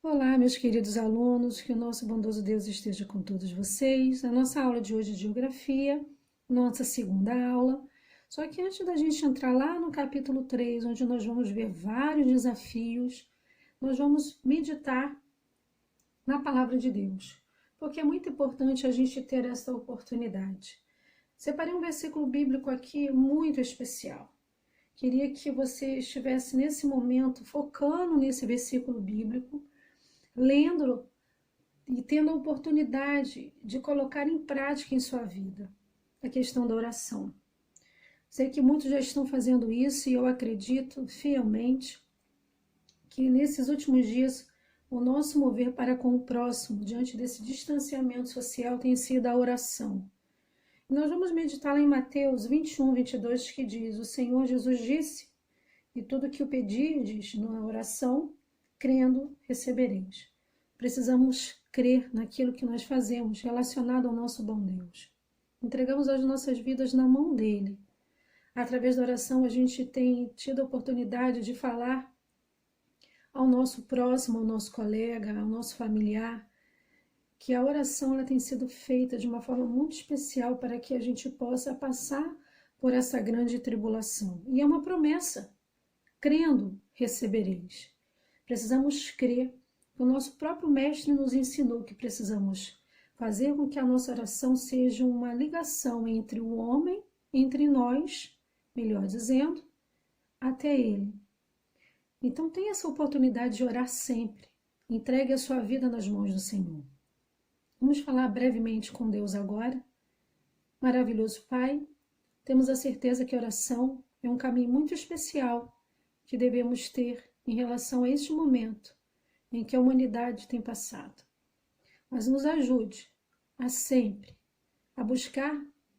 Olá, meus queridos alunos, que o nosso bondoso Deus esteja com todos vocês. A nossa aula de hoje é de Geografia, nossa segunda aula. Só que antes da gente entrar lá no capítulo 3, onde nós vamos ver vários desafios, nós vamos meditar na palavra de Deus, porque é muito importante a gente ter essa oportunidade. Separei um versículo bíblico aqui muito especial. Queria que você estivesse nesse momento focando nesse versículo bíblico, lendo e tendo a oportunidade de colocar em prática em sua vida a questão da oração. Sei que muitos já estão fazendo isso e eu acredito fielmente que nesses últimos dias o nosso mover para com o próximo, diante desse distanciamento social, tem sido a oração. E nós vamos meditar lá em Mateus 21:22, que diz: o Senhor Jesus disse, e tudo que o pedirdes na oração, crendo, recebereis. Precisamos crer naquilo que nós fazemos relacionado ao nosso bom Deus. Entregamos as nossas vidas na mão dele. Através da oração a gente tem tido a oportunidade de falar ao nosso próximo, ao nosso colega, ao nosso familiar, que a oração ela tem sido feita de uma forma muito especial para que a gente possa passar por essa grande tribulação. E é uma promessa. Crendo, recebereis. Precisamos crer. O nosso próprio mestre nos ensinou que precisamos fazer com que a nossa oração seja uma ligação entre o homem, entre nós, melhor dizendo, até ele. Então tenha essa oportunidade de orar sempre. Entregue a sua vida nas mãos do Senhor. Vamos falar brevemente com Deus agora. Maravilhoso Pai, temos a certeza que a oração é um caminho muito especial que devemos ter em relação a este momento em que a humanidade tem passado. Mas nos ajude a sempre a buscar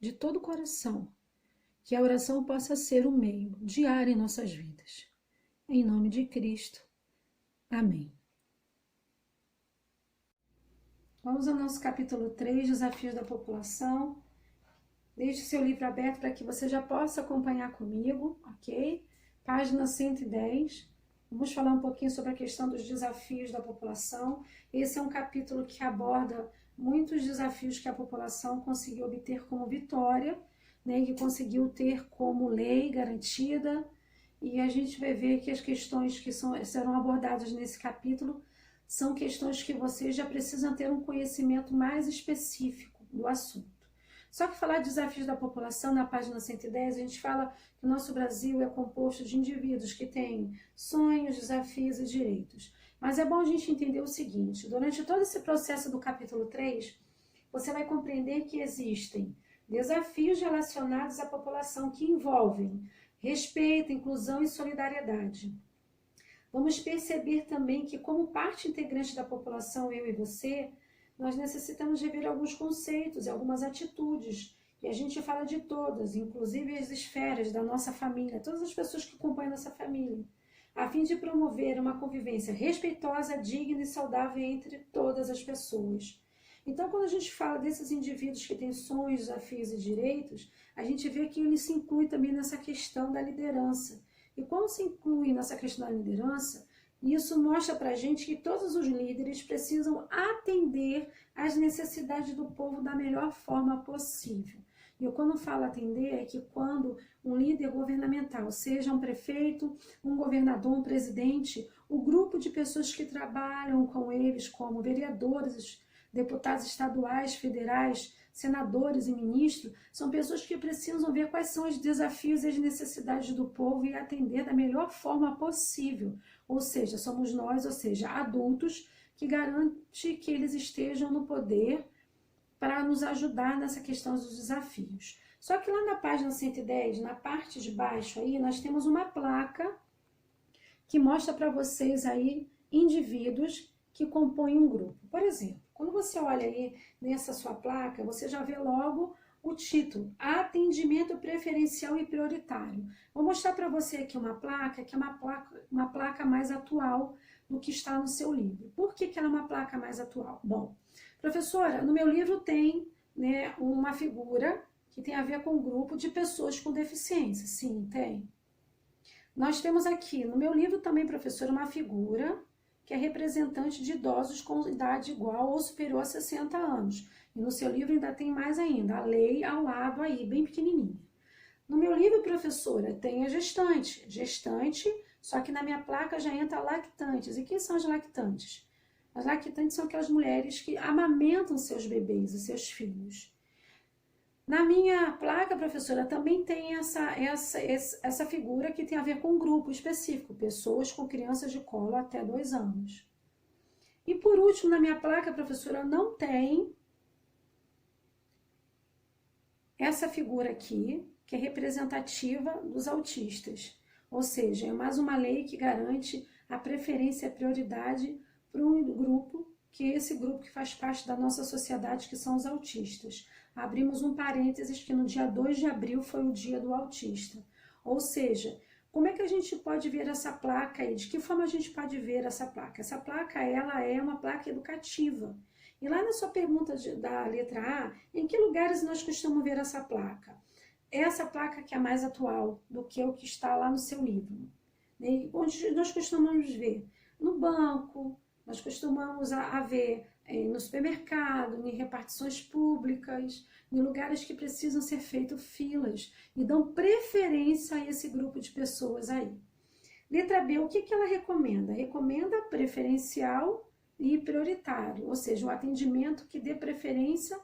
de todo o coração que a oração possa ser um meio diário em nossas vidas. Em nome de Cristo. Amém. Vamos ao nosso capítulo 3, Desafios da População. Deixe seu livro aberto para que você já possa acompanhar comigo, ok? Página 110. Vamos falar um pouquinho sobre a questão dos desafios da população. Esse é um capítulo que aborda muitos desafios que a população conseguiu obter como vitória, né, que conseguiu ter como lei garantida. E a gente vai ver que as questões que serão abordadas nesse capítulo são questões que vocês já precisam ter um conhecimento mais específico do assunto. Só que falar de desafios da população, na página 110, a gente fala que o nosso Brasil é composto de indivíduos que têm sonhos, desafios e direitos. Mas é bom a gente entender o seguinte: durante todo esse processo do capítulo 3, você vai compreender que existem desafios relacionados à população que envolvem respeito, inclusão e solidariedade. Vamos perceber também que, como parte integrante da população, eu e você, nós necessitamos rever alguns conceitos e algumas atitudes. E a gente fala de todas, inclusive as esferas da nossa família, todas as pessoas que compõem a nossa família, a fim de promover uma convivência respeitosa, digna e saudável entre todas as pessoas. Então, quando a gente fala desses indivíduos que têm sonhos, desafios e direitos, a gente vê que ele se inclui também nessa questão da liderança. E quando se inclui nessa questão da liderança, isso mostra para a gente que todos os líderes precisam atender às necessidades do povo da melhor forma possível. E eu, quando falo atender, é que quando um líder governamental, seja um prefeito, um governador, um presidente, o grupo de pessoas que trabalham com eles, como vereadores, deputados estaduais, federais, senadores e ministros, são pessoas que precisam ver quais são os desafios e as necessidades do povo e atender da melhor forma possível. Ou seja, somos nós, ou seja, adultos, que garante que eles estejam no poder para nos ajudar nessa questão dos desafios. Só que lá na página 110, na parte de baixo aí, nós temos uma placa que mostra para vocês aí indivíduos que compõem um grupo. Por exemplo, quando você olha aí nessa sua placa, você já vê logo o título, Atendimento Preferencial e Prioritário. Vou mostrar para você aqui uma placa, que é uma placa mais atual do que está no seu livro. Por que ela é uma placa mais atual? Bom, professora, no meu livro tem, né, uma figura que tem a ver com um grupo de pessoas com deficiência. Sim, tem. Nós temos aqui, no meu livro também, professora, uma figura que é representante de idosos com idade igual ou superior a 60 anos. E no seu livro ainda tem mais ainda, a lei ao lado aí, bem pequenininha. No meu livro, professora, tem a gestante. Gestante, só que na minha placa já entra lactantes. E quem são as lactantes? As lactantes são aquelas mulheres que amamentam seus bebês e seus filhos. Na minha placa, professora, também tem essa figura que tem a ver com um grupo específico, pessoas com crianças de colo até 2 anos. E por último, na minha placa, professora, não tem essa figura aqui, que é representativa dos autistas. Ou seja, é mais uma lei que garante a preferência e a prioridade para um grupo, que é esse grupo que faz parte da nossa sociedade, que são os autistas. Abrimos um parênteses que no dia 2 de abril foi o dia do autista. Ou seja, como é que a gente pode ver essa placa aí? De que forma a gente pode ver essa placa? Essa placa, ela é uma placa educativa. E lá na sua pergunta da letra A, em que lugares nós costumamos ver essa placa? Essa placa que é mais atual do que o que está lá no seu livro. Né? Onde nós costumamos ver? No banco, nós costumamos a ver no supermercado, em repartições públicas, em lugares que precisam ser feitas filas e dão preferência a esse grupo de pessoas aí. Letra B, o que ela recomenda? Recomenda preferencial e prioritário, ou seja, um atendimento que dê preferência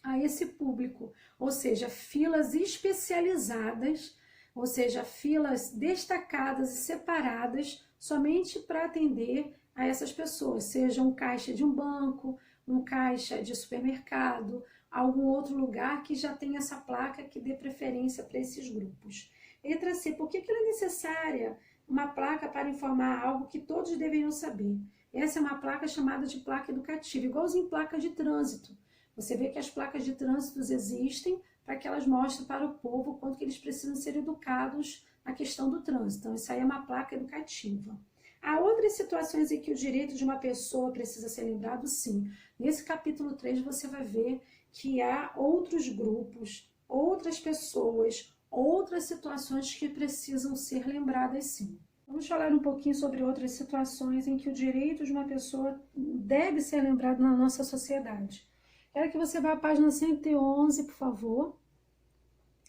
a esse público, ou seja, filas especializadas, ou seja, filas destacadas e separadas somente para atender a essas pessoas, seja um caixa de um banco, um caixa de supermercado, algum outro lugar que já tem essa placa que dê preferência para esses grupos. Letra C, por que ela é necessária uma placa para informar algo que todos deveriam saber? Essa é uma placa chamada de placa educativa, igualzinho placa de trânsito. Você vê que as placas de trânsito existem para que elas mostrem para o povo o quanto que eles precisam ser educados na questão do trânsito. Então, isso aí é uma placa educativa. Há outras situações em que o direito de uma pessoa precisa ser lembrado, sim. Nesse capítulo 3 você vai ver que há outros grupos, outras pessoas, outras situações que precisam ser lembradas, sim. Vamos falar um pouquinho sobre outras situações em que o direito de uma pessoa deve ser lembrado na nossa sociedade. Quero que você vá à página 111, por favor.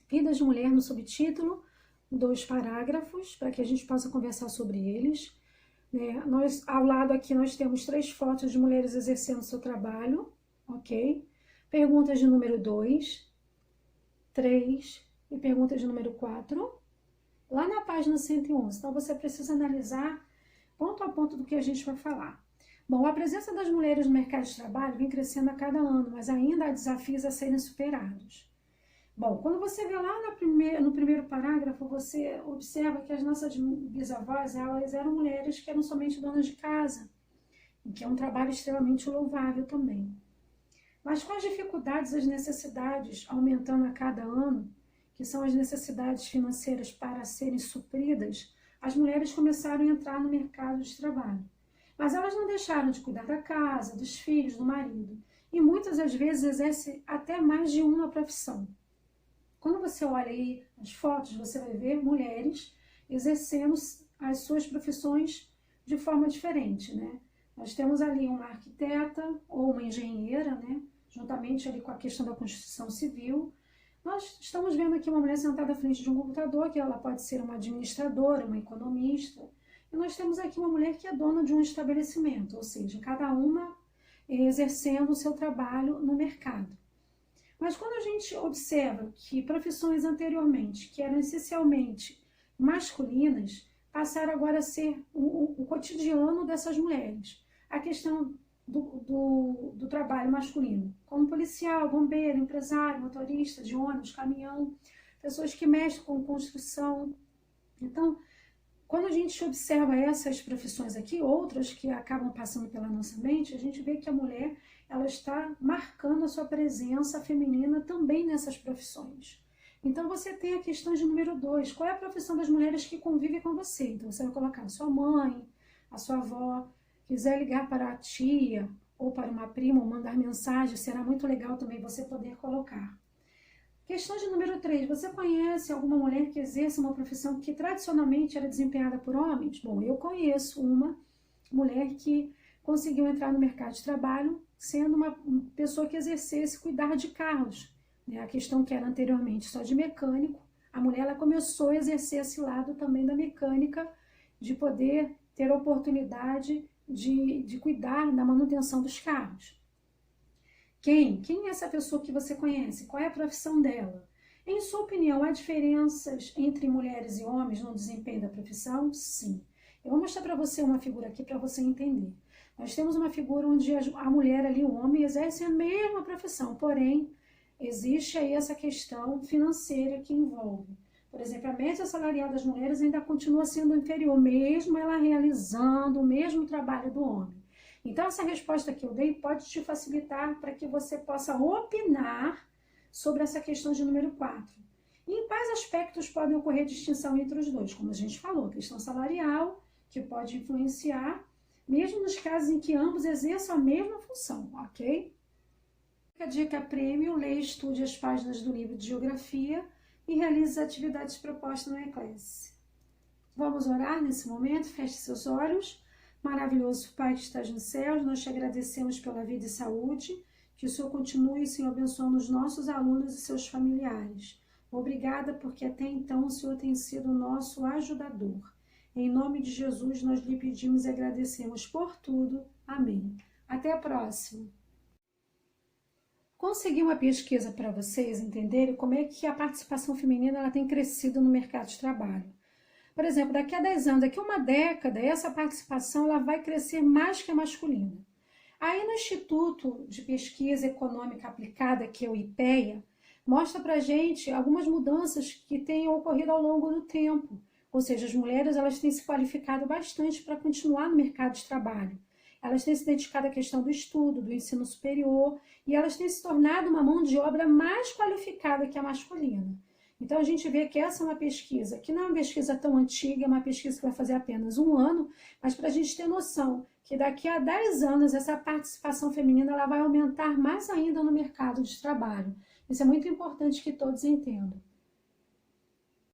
Vida de mulher no subtítulo, 2 parágrafos, para que a gente possa conversar sobre eles. Ao lado aqui nós temos 3 fotos de mulheres exercendo seu trabalho, ok? Perguntas de número 2, 3 e pergunta de número 4. Lá na página 111, então você precisa analisar ponto a ponto do que a gente vai falar. Bom, a presença das mulheres no mercado de trabalho vem crescendo a cada ano, mas ainda há desafios a serem superados. Bom, quando você vê lá no primeiro parágrafo, você observa que as nossas bisavós, elas eram mulheres que eram somente donas de casa, que é um trabalho extremamente louvável também. Mas com as dificuldades e as necessidades aumentando a cada ano, que são as necessidades financeiras para serem supridas, as mulheres começaram a entrar no mercado de trabalho. Mas elas não deixaram de cuidar da casa, dos filhos, do marido. E muitas das vezes exercem até mais de uma profissão. Quando você olha aí as fotos, você vai ver mulheres exercendo as suas profissões de forma diferente, né? Nós temos ali uma arquiteta ou uma engenheira, né? Juntamente ali com a questão da construção civil. Nós estamos vendo aqui uma mulher sentada à frente de um computador, que ela pode ser uma administradora, uma economista. E nós temos aqui uma mulher que é dona de um estabelecimento, ou seja, cada uma exercendo o seu trabalho no mercado. Mas quando a gente observa que profissões anteriormente, que eram essencialmente masculinas, passaram agora a ser o cotidiano dessas mulheres. A questão do trabalho masculino, como policial, bombeiro, empresário, motorista de ônibus, caminhão, pessoas que mexem com construção. Então, quando a gente observa essas profissões aqui, outras que acabam passando pela nossa mente, a gente vê que a mulher ela está marcando a sua presença feminina também nessas profissões. Então você tem a questão de número 2, qual é a profissão das mulheres que convivem com você? Então você vai colocar a sua mãe, a sua avó, quiser ligar para a tia ou para uma prima ou mandar mensagem, será muito legal também você poder colocar. Questão de número 3, você conhece alguma mulher que exerce uma profissão que tradicionalmente era desempenhada por homens? Bom, eu conheço uma mulher que conseguiu entrar no mercado de trabalho sendo uma pessoa que exercesse cuidar de carros, né? A questão que era anteriormente só de mecânico, a mulher ela começou a exercer esse lado também da mecânica, de poder ter a oportunidade de cuidar da manutenção dos carros. Quem é essa pessoa que você conhece? Qual é a profissão dela? Em sua opinião, há diferenças entre mulheres e homens no desempenho da profissão? Sim. Eu vou mostrar para você uma figura aqui para você entender. Nós temos uma figura onde a mulher ali, o homem, exerce a mesma profissão, porém, existe aí essa questão financeira que envolve. Por exemplo, a média salarial das mulheres ainda continua sendo inferior, mesmo ela realizando o mesmo trabalho do homem. Então, essa resposta que eu dei pode te facilitar para que você possa opinar sobre essa questão de número 4. E em quais aspectos podem ocorrer distinção entre os dois? Como a gente falou, a questão salarial, que pode influenciar, mesmo nos casos em que ambos exerçam a mesma função, ok? A dica prêmio, leia e estude as páginas do livro de Geografia e realize as atividades propostas no Eclese. Vamos orar nesse momento? Feche seus olhos. Maravilhoso Pai que estás nos céus, nós te agradecemos pela vida e saúde, que o Senhor continue, Senhor, abençoando os nossos alunos e seus familiares. Obrigada, porque até então o Senhor tem sido o nosso ajudador. Em nome de Jesus, nós lhe pedimos e agradecemos por tudo. Amém. Até a próxima. Consegui uma pesquisa para vocês entenderem como é que a participação feminina ela tem crescido no mercado de trabalho. Por exemplo, daqui a 10 anos, daqui a uma década, essa participação ela vai crescer mais que a masculina. Aí no Instituto de Pesquisa Econômica Aplicada, que é o IPEA, mostra para a gente algumas mudanças que têm ocorrido ao longo do tempo. Ou seja, as mulheres elas têm se qualificado bastante para continuar no mercado de trabalho. Elas têm se dedicado à questão do estudo, do ensino superior, e elas têm se tornado uma mão de obra mais qualificada que a masculina. Então, a gente vê que essa é uma pesquisa, que não é uma pesquisa tão antiga, é uma pesquisa que vai fazer apenas 1 ano, mas para a gente ter noção que daqui a 10 anos essa participação feminina ela vai aumentar mais ainda no mercado de trabalho. Isso é muito importante que todos entendam.